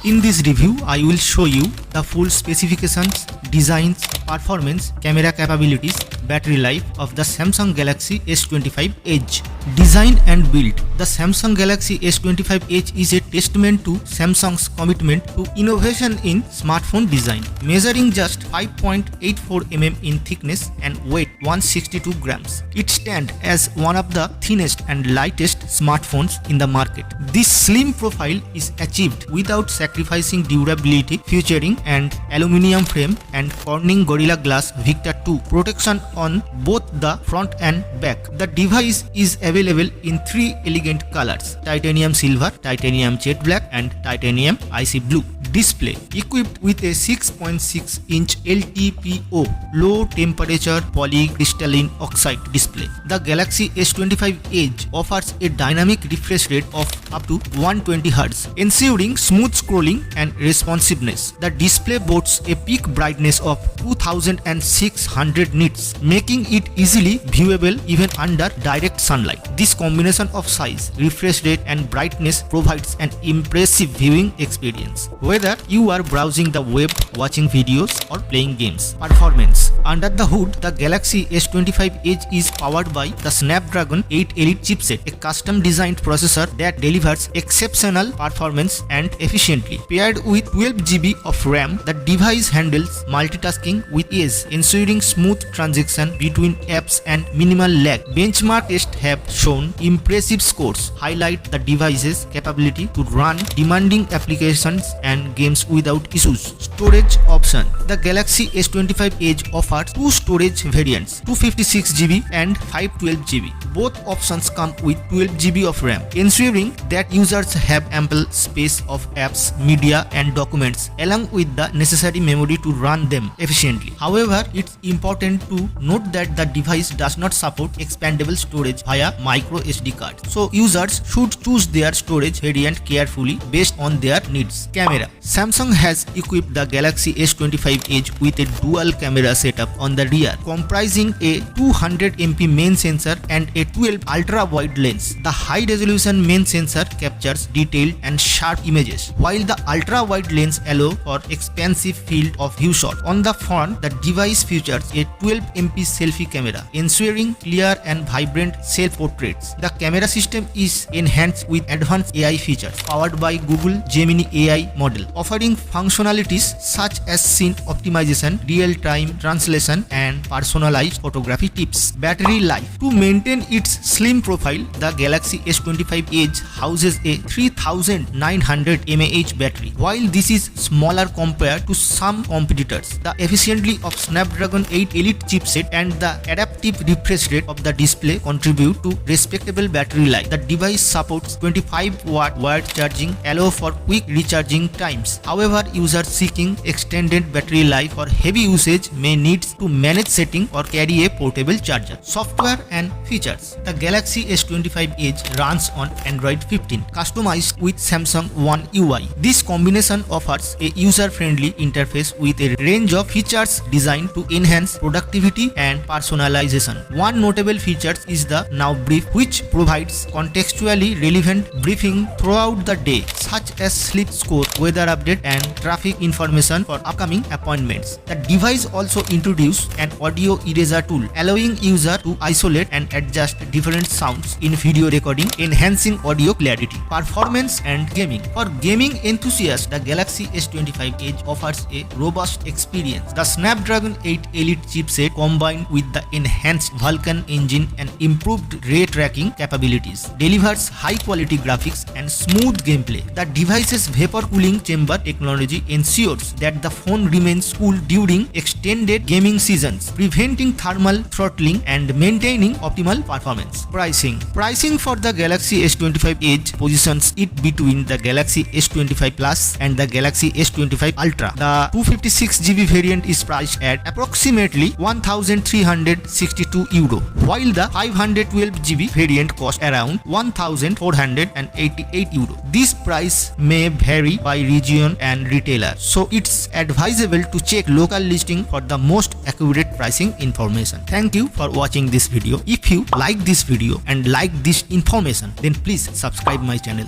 In this review, I will show you the full specifications, designs, performance, camera capabilities, battery life of the Samsung Galaxy S25 Edge. Design and build. The Samsung Galaxy S25 Edge is a testament to Samsung's commitment to innovation in smartphone design. Measuring just 5.84 mm in thickness and weight 162 grams, it stands as one of the thinnest and lightest smartphones in the market. This slim profile is achieved without sacrificing durability, featuring an aluminium frame and Corning Gorilla Glass Victor 2 protection on both the front and back. The device is available in three elegant colors: titanium silver, titanium jet black, and titanium icy blue. Display equipped with a 6.6-inch LTPO low temperature polycrystalline oxide display. The Galaxy S25 Edge offers a dynamic refresh rate of up to 120 Hz, ensuring smooth scrolling and responsiveness. The display boasts a peak brightness of 2600 nits, making it easily viewable even under direct sunlight. This combination of size, refresh rate, and brightness provides an impressive viewing experience, whether you are browsing the web, watching videos, or playing games. Performance. Under the hood, the Galaxy S25 Edge is powered by the Snapdragon 8 Elite chipset, a custom-designed processor that delivers exceptional performance and efficiently. Paired with 12GB of RAM, the device handles multitasking with ease, ensuring smooth transition between apps and minimal lag. Benchmark tests have shown impressive scores, highlight the device's capability to run demanding applications and games without issues. Storage option. The Galaxy S25 Edge offers two storage variants, 256GB and 512GB. Both options come with 12GB of RAM, ensuring that users have ample space of apps, media, and documents, along with the necessary memory to run them efficiently. However, it's important to note that the device does not support expandable storage via micro SD card, so users should choose their storage variant carefully based on their needs. Camera. Samsung has equipped the Galaxy S25 Edge with a dual camera setup on the rear, comprising a 200MP main sensor and a 12 ultra-wide lens. The high-resolution main sensor captures detailed and sharp images, while the ultra-wide lens allows for expansive field of view shot. On the front, the device features a 12MP selfie camera, ensuring clear and vibrant self-portraits. The camera system is enhanced with advanced AI features powered by Google Gemini AI model, offering functionalities such as scene optimization, real-time translation, and personalized photography tips. Battery life. To maintain its slim profile, the Galaxy S25 Edge houses a 3900 mAh battery. While this is smaller compared to some competitors, the efficiency of Snapdragon 8 Elite chipset and the adaptive refresh rate of the display contribute to respectable battery life. The device supports 25-watt wired charging, allow for quick recharging times. However, users seeking extended battery life for heavy usage may need to manage setting or carry a portable charger. Software and features. The Galaxy S25 Edge runs on Android 15, customized with Samsung One UI. This combination offers a user-friendly interface with a range of features designed to enhance productivity and personalization. One notable feature is the Now Brief, which provides contextually relevant briefing throughout the day, such as sleep score, weather update, and traffic information for upcoming appointments. The device also introduced an audio eraser tool, allowing users to isolate and adjust different sounds in video recording, enhancing audio clarity. Performance and gaming. For gaming enthusiasts, the Galaxy S25 Edge offers a robust experience. The Snapdragon 8 Elite chipset, combined with the enhanced Vulkan engine and improved ray tracking capabilities, delivers high-quality graphics and smooth gameplay. The device's vapor cooling chamber technology ensures that the phone remains cool during extended gaming seasons, preventing thermal throttling and maintaining optimal performance. Pricing for the Galaxy S25 Edge positions it between the Galaxy S25 Plus and the Galaxy S25 Ultra. The 256GB variant is priced at approximately €1,362, while the 512GB variant costs around €1,488. This price may vary by region and retailer, so it's advisable to check local listing for the most accurate pricing information. Thank you for watching this video. If you like this video and like this information, then please subscribe my channel.